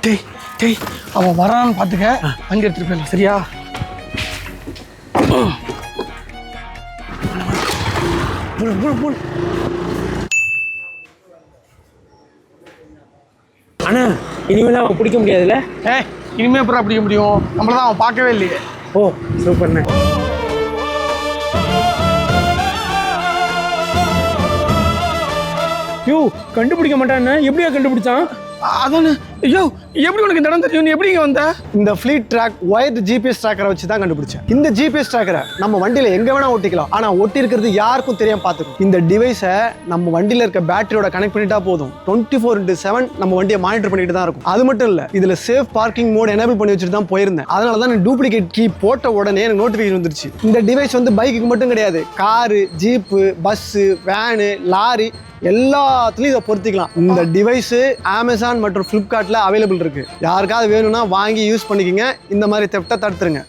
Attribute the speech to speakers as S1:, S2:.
S1: டேய் டேய் அவன் வரான்னு பார்த்துக்க, அங்கே எடுத்துகிட்டு போயிடலாம். சரியா?
S2: அண்ணா இனிமேல் அவன் பிடிக்க முடியாதுல்ல?
S1: இனிமே அப்புறம் பிடிக்க முடியும்? நம்மள தான் அவன் பார்க்கவே இல்லையே.
S2: ஓ சூப்பர்ண்ணே. யூ கண்டுபிடிக்க மாட்டான்னு எப்படியா கண்டுபிடிச்சான்?
S1: அதானே. ஐயோ, எப்படி உனக்கு இந்த இடம் தெரியும்? நீ எப்படி இங்கே வந்த?
S3: இந்த ஃப்ளீட் ட்ராக் ஒயர்டு ஜிபிஎஸ் ட்ராக்கரை வச்சு தான் கண்டுபிடிச்சேன். இந்த ஜிபிஎஸ் ட்ராக்கரை நம்ம வண்டியில் எங்கே வேணால் ஒட்டிக்கலாம். ஆனால் ஒட்டி இருக்கிறது யாருக்கும் தெரியாம பார்த்துக்கும். இந்த டிவைஸை நம்ம வண்டியில் இருக்க பேட்டரியோட கனெக்ட் பண்ணிட்டா போதும். 24/7 நம்ம வண்டியை மானிட்டர் பண்ணிட்டு தான் இருக்கும். அது மட்டும் இல்லை, இதில் சேஃப் பார்க்கிங் மோட் எனேபிள் பண்ணி வச்சுட்டு தான் போயிருந்தேன். அதனால தான் டூப்ளிகேட் கீ போட்ட உடனே எனக்கு நோட்டிஃபிகேஷன் வந்துருச்சு. இந்த டிவைஸ் வந்து பைக்குக்கு மட்டும் கிடையாது, car, jeep, bus, van, lorry எல்லாத்துலயும் இதை பொருத்திக்கலாம். இந்த டிவைஸ் அமேசான் மற்றும் பிளிப்கார்ட்ல அவைலபிள் இருக்கு. யாருக்காவது வேணும்னா வாங்கி யூஸ் பண்ணிக்கங்க. இந்த மாதிரி தெஃப்ட்டை தடுத்துருங்க.